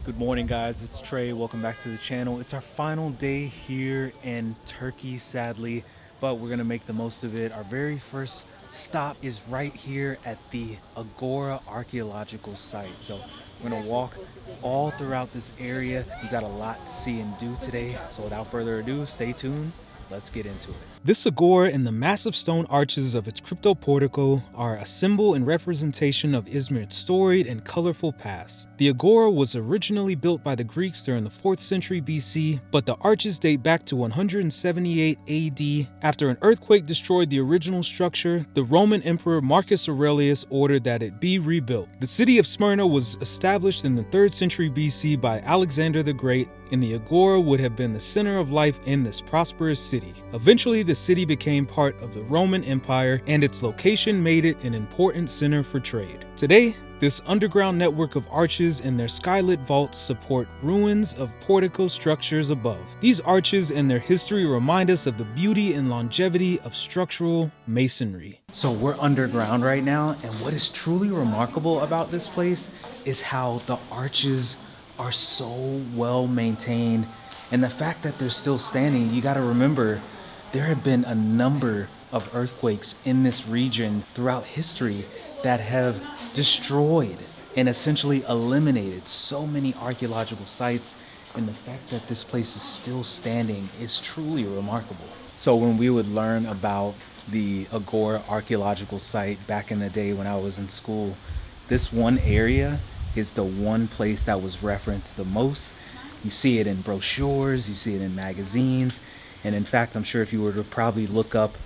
Good morning, guys. It's Trey. Welcome back to the channel. It's our final day here in Turkey, sadly, but we're gonna make the most of it. Our very first stop is right here at the Agora archaeological site. So we're gonna walk all throughout this area. We got a lot to see and do today. So without further ado, stay tuned. Let's get into it. This agora and the massive stone arches of its crypto portico are a symbol and representation of Izmir's storied and colorful past. The agora was originally built by the Greeks during the 4th century BC, but the arches date back to 178 AD. After an earthquake destroyed the original structure, the Roman Emperor Marcus Aurelius ordered that it be rebuilt. The city of Smyrna was established in the 3rd century BC by Alexander the Great, and the agora would have been the center of life in this prosperous city. Eventually, the city became part of the Roman Empire, and its location made it an important center for trade. Today, this underground network of arches and their skylit vaults support ruins of portico structures above. These arches and their history remind us of the beauty and longevity of structural masonry. So we're underground right now, and what is truly remarkable about this place is how the arches are so well maintained, and the fact that they're still standing. You got to remember, there have been a number of earthquakes in this region throughout history that have destroyed and essentially eliminated so many archaeological sites, and the fact that this place is still standing is truly remarkable. So when we would learn about the Agora archaeological site back in the day when I was in school, this one area is the one place that was referenced the most. You see it in brochures, you see it in magazines, and in fact, I'm sure if you were to probably look up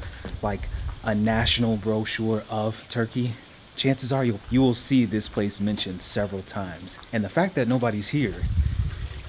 like a national brochure of Turkey, chances are you will see this place mentioned several times. And the fact that nobody's here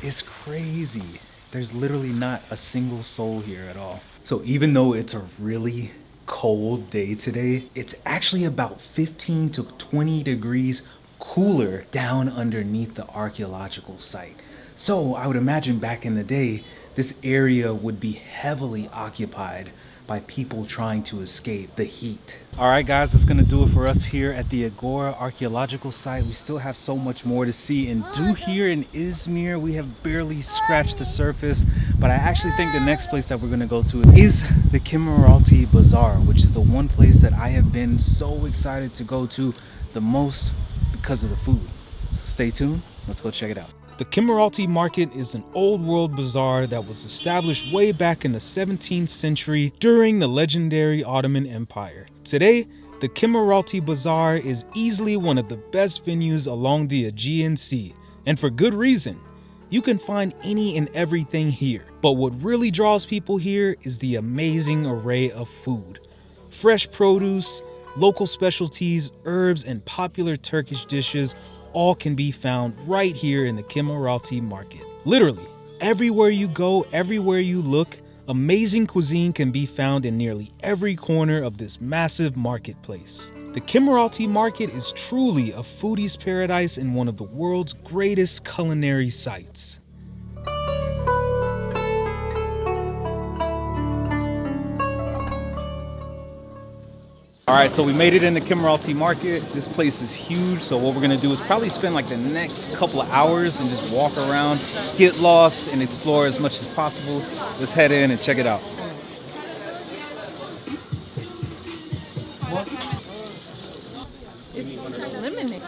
is crazy. There's literally not a single soul here at all. So even though it's a really cold day today, it's actually about 15 to 20 degrees cooler down underneath the archaeological site. So I would imagine back in the day, this area would be heavily occupied by people trying to escape the heat. All right, guys, that's gonna do it for us here at the Agora archaeological site. We still have so much more to see and do here in Izmir. We have barely scratched the surface, but I actually think the next place that we're gonna go to is the Kemeraltı Bazaar, which is the one place that I have been so excited to go to the most because of the food. So stay tuned, let's go check it out. The Kemeraltı Market is an old world bazaar that was established way back in the 17th century during the legendary Ottoman Empire. Today, the Kemeraltı Bazaar is easily one of the best venues along the Aegean Sea, and for good reason. You can find any and everything here, but what really draws people here is the amazing array of food. Fresh produce, local specialties, herbs, and popular Turkish dishes all can be found right here in the Kemeraltı Market. Literally, everywhere you go, everywhere you look, amazing cuisine can be found in nearly every corner of this massive marketplace. The Kemeraltı Market is truly a foodie's paradise and one of the world's greatest culinary sites. All right, so we made it in the Kemeraltı Market. This place is huge, so what we're gonna do is probably spend like the next couple of hours and just walk around, get lost, and explore as much as possible. Let's head in and check it out. It's lemonade.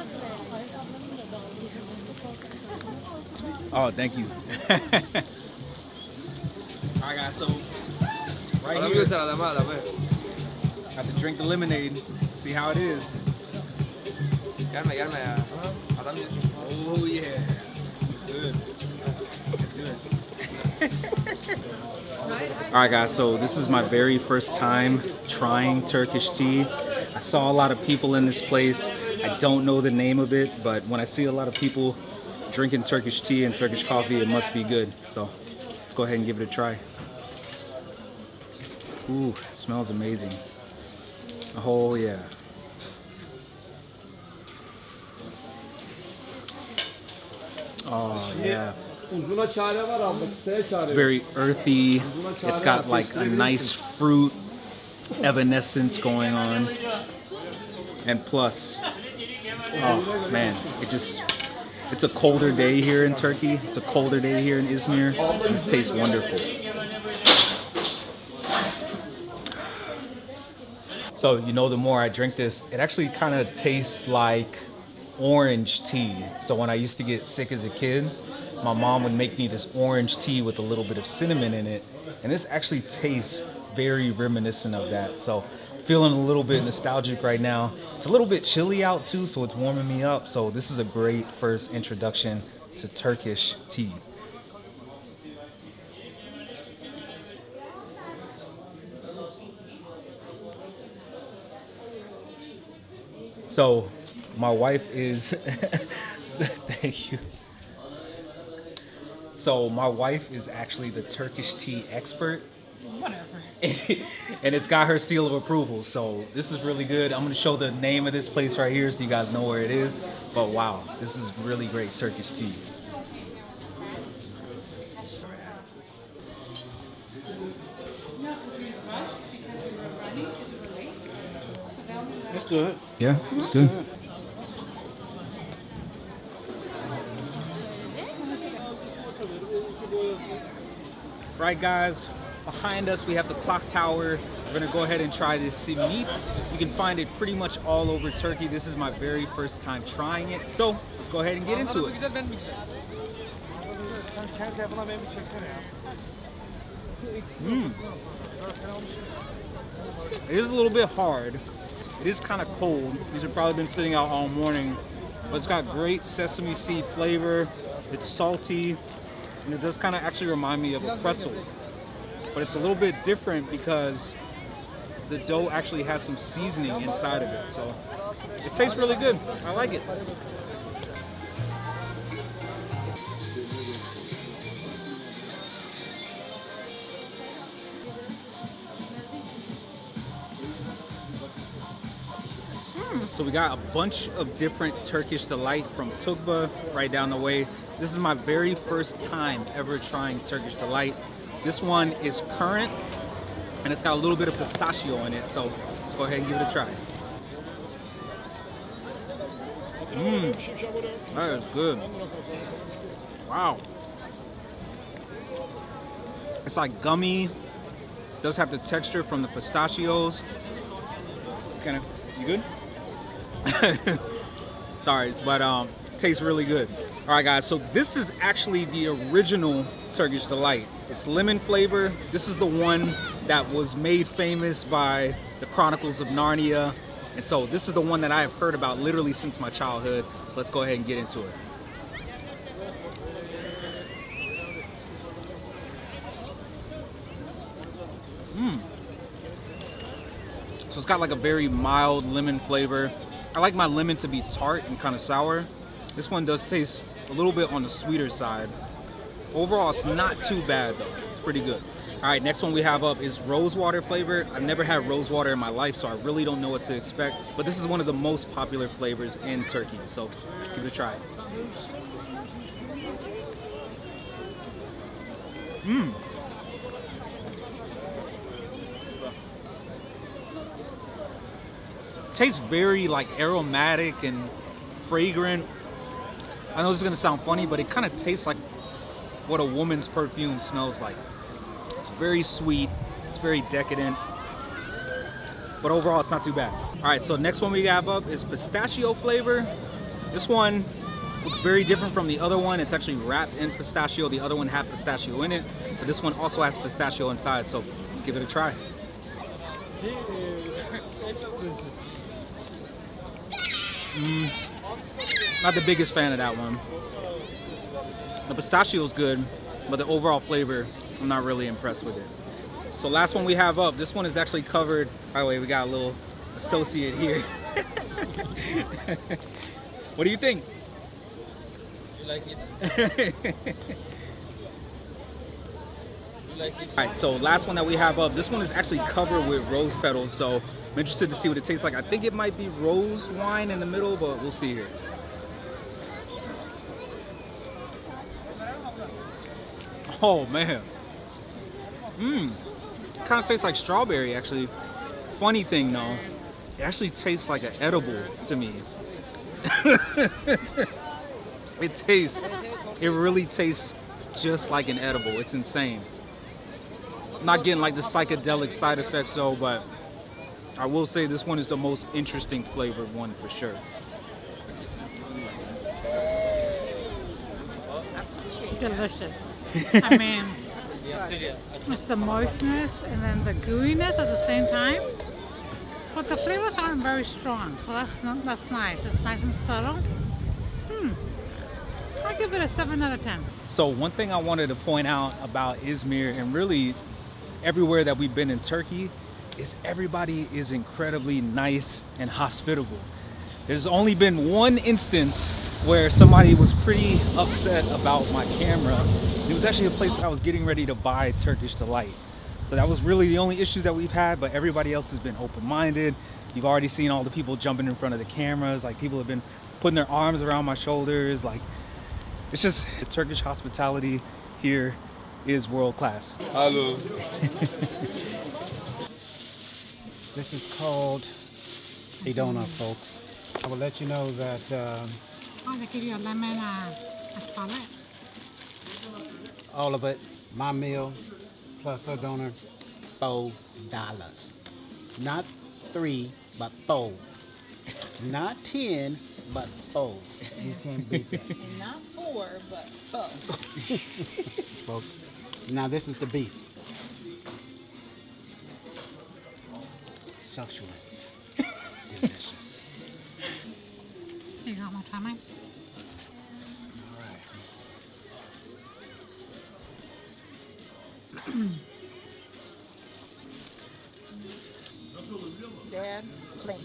Oh, thank you. All right, guys, so right here, have to drink the lemonade, see how it is. Oh yeah, it's good. It's good. All right, guys, so this is my very first time trying Turkish tea. I saw a lot of people in this place. I don't know the name of it, but when I see a lot of people drinking Turkish tea and Turkish coffee, it must be good. So let's go ahead and give it a try. Ooh, it smells amazing. Oh yeah. Oh yeah. It's very earthy. It's got like a nice fruit evanescence going on. And plus, oh man, it's It's a colder day here in Turkey. It's a colder day here in Izmir. This tastes wonderful. So, you know, the more I drink this, it actually kind of tastes like orange tea. So when I used to get sick as a kid, my mom would make me this orange tea with a little bit of cinnamon in it. And this actually tastes very reminiscent of that. So feeling a little bit nostalgic right now. It's a little bit chilly out too, so it's warming me up. So this is a great first introduction to Turkish tea. So my wife is, thank you. So my wife is actually the Turkish tea expert. Whatever. And it's got her seal of approval. So this is really good. I'm gonna show the name of this place right here so you guys know where it is. But wow, this is really great Turkish tea. That's good. Yeah, it's good. Right, guys, behind us we have the clock tower. We're gonna go ahead and try this simit. You can find it pretty much all over Turkey. This is my very first time trying it. So let's go ahead and get into it. It is a little bit hard. It is kind of cold. These have probably been sitting out all morning, but it's got great sesame seed flavor. It's salty, and it does kind of actually remind me of a pretzel. But it's a little bit different because the dough actually has some seasoning inside of it. So it tastes really good. I like it. So we got a bunch of different Turkish delight from Tugba right down the way. This is my very first time ever trying Turkish delight. This one is currant, and it's got a little bit of pistachio in it. So let's go ahead and give it a try. That is good. Wow. It's like gummy. It does have the texture from the pistachios. Kind of, you good? Sorry, but it tastes really good. All right, guys, so this is actually the original Turkish delight. It's lemon flavor. This is the one that was made famous by the Chronicles of Narnia. And so this is the one that I have heard about literally since my childhood. So let's go ahead and get into it. So it's got like a very mild lemon flavor. I like my lemon to be tart and kind of sour. This one does taste a little bit on the sweeter side. Overall, it's not too bad though. It's pretty good. All right, next one we have up is rosewater flavor. I've never had rosewater in my life, so I really don't know what to expect. But this is one of the most popular flavors in Turkey. So let's give it a try. Tastes very like aromatic and fragrant. I know this is gonna sound funny, but it kind of tastes like what a woman's perfume smells like. It's very sweet, it's very decadent, but overall it's not too bad. All right, so next one we have up is pistachio flavor. This one looks very different from the other one. It's actually wrapped in pistachio. The other one had pistachio in it, but this one also has pistachio inside, so let's give it a try. Not the biggest fan of that one. The pistachio is good, but the overall flavor, I'm not really impressed with it. So last one we have up, this one is actually covered. By the way, we got a little associate here. What do you think? You like it? You like it? All right, so last one that we have up, this one is actually covered with rose petals, so I'm interested to see what it tastes like. I think it might be rose wine in the middle, but we'll see here. Oh man. Kind of tastes like strawberry actually. Funny thing though, it actually tastes like an edible to me. It really tastes just like an edible. It's insane. Not getting like the psychedelic side effects though, but I will say this one is the most interesting flavored one for sure. Delicious. I mean, it's the moistness and then the gooiness at the same time. But the flavors aren't very strong, so that's nice. It's nice and subtle. I'll give it a 7 out of 10. So one thing I wanted to point out about Izmir and really everywhere that we've been in Turkey is everybody is incredibly nice and hospitable. There's only been one instance where somebody was pretty upset about my camera. It was actually a place that I was getting ready to buy Turkish Delight. So that was really the only issues that we've had, but everybody else has been open-minded. You've already seen all the people jumping in front of the cameras. Like, people have been putting their arms around my shoulders. Like, it's just, the Turkish hospitality here is world class. Hello. This is called a donut, folks. I will let you know that Oh, they give you a lemon toilet. all of it, my meal plus a donut, $4. Not 3, but 4. Not 10, but 4. You can't beat that. Not 4, but 4. Folks. Now this is the beef. Succulent. Delicious. You got more time, Mike? All right. Dad, clean.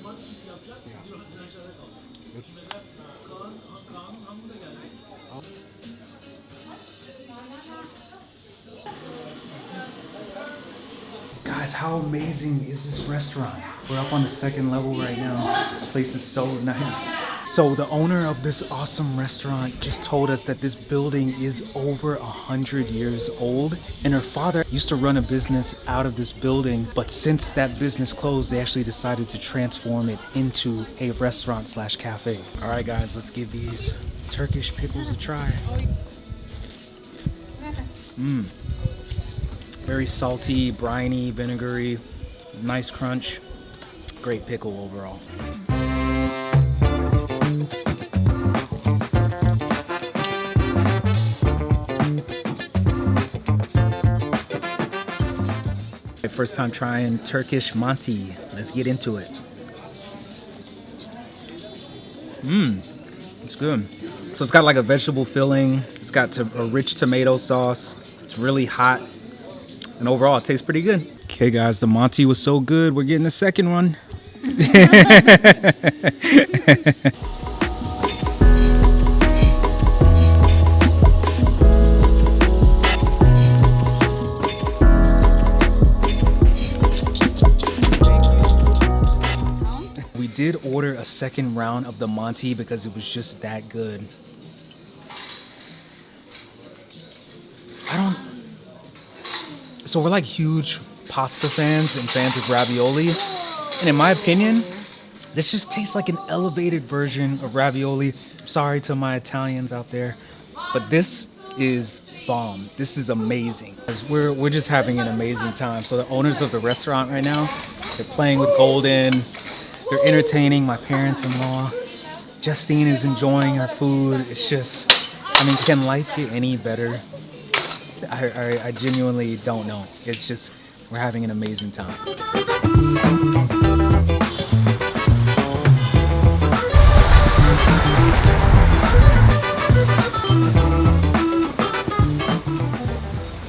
Guys, how amazing is this restaurant? We're up on the second level right now. This place is so nice. So the owner of this awesome restaurant just told us that this building is over 100 years old, and her father used to run a business out of this building, but since that business closed, they actually decided to transform it into a restaurant slash cafe. All right, guys, let's give these Turkish pickles a try. Very salty, briny, vinegary, nice crunch. Great pickle overall. First time trying Turkish manti. Let's get into it. It's good. So it's got like a vegetable filling. It's got a rich tomato sauce. It's really hot. And overall, it tastes pretty good. Okay, guys, the manti was so good. We're getting a second one. We did order a second round of the manti because it was just that good. So we're like huge pasta fans and fans of ravioli. And in my opinion, this just tastes like an elevated version of ravioli. Sorry to my Italians out there, but this is bomb. This is amazing. We're just having an amazing time. So the owners of the restaurant right now, they're playing with Golden. They're entertaining my parents-in-law. Justine is enjoying her food. It's just, I mean, can life get any better? I genuinely don't know. It's just, we're having an amazing time.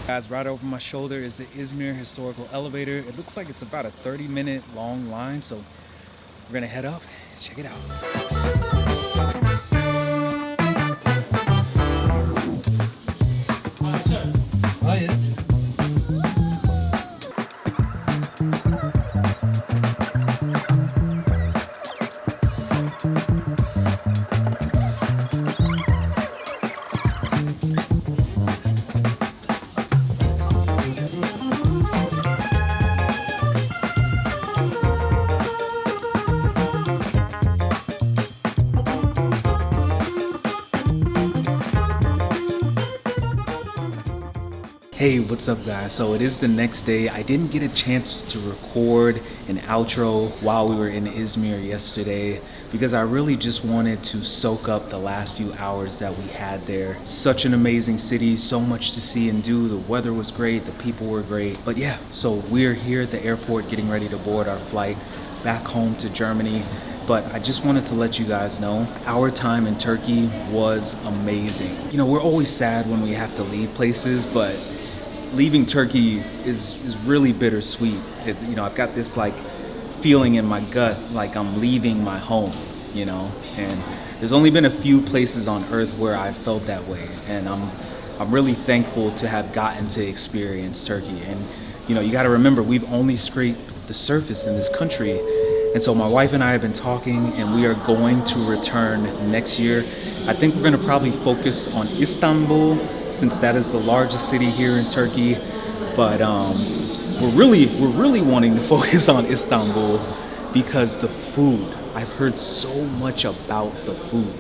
Guys, right over my shoulder is the Izmir Historical Elevator. It looks like it's about a 30-minute long line, so we're gonna head up, check it out. Hey, what's up guys? So it is the next day. I didn't get a chance to record an outro while we were in Izmir yesterday because I really just wanted to soak up the last few hours that we had there. Such an amazing city, so much to see and do. The weather was great, the people were great. But yeah, so we're here at the airport getting ready to board our flight back home to Germany. But I just wanted to let you guys know our time in Turkey was amazing. You know, we're always sad when we have to leave places, but leaving Turkey is really bittersweet. You know, I've got this like feeling in my gut like I'm leaving my home, you know, and there's only been a few places on earth where I felt that way, and I'm really thankful to have gotten to experience Turkey. And you know, you got to remember, we've only scraped the surface in this country. And so my wife and I have been talking, and we are going to return next year. I think we're going to probably focus on Istanbul, since that is the largest city here in Turkey. But we're really wanting to focus on Istanbul because the food. I've heard so much about the food.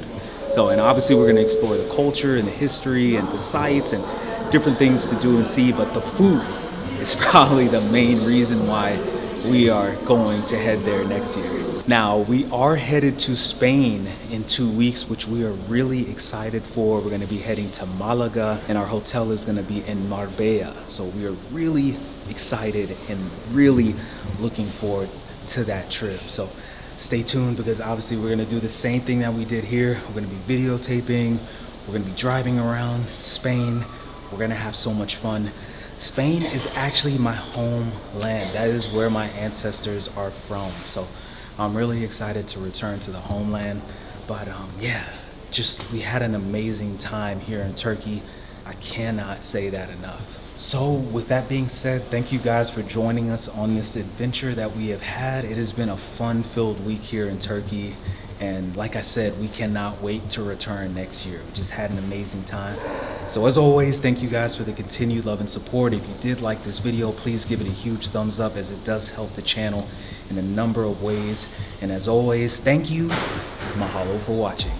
So, and obviously we're going to explore the culture and the history and the sites and different things to do and see. But the food is probably the main reason why we are going to head there next year. Now, we are headed to Spain in 2 weeks, which we are really excited for. We're going to be heading to Malaga, and our hotel is going to be in Marbella. So we are really excited and really looking forward to that trip. So stay tuned, because obviously we're going to do the same thing that we did here. We're going to be videotaping. We're going to be driving around Spain. We're going to have so much fun. Spain is actually my homeland. That is where my ancestors are from. So I'm really excited to return to the homeland. But yeah, we had an amazing time here in Turkey. I cannot say that enough. So with that being said, thank you guys for joining us on this adventure that we have had. It has been a fun-filled week here in Turkey. And like I said, we cannot wait to return next year. We just had an amazing time. So as always, thank you guys for the continued love and support. If you did like this video, please give it a huge thumbs up, as it does help the channel in a number of ways. And as always, thank you. Mahalo for watching.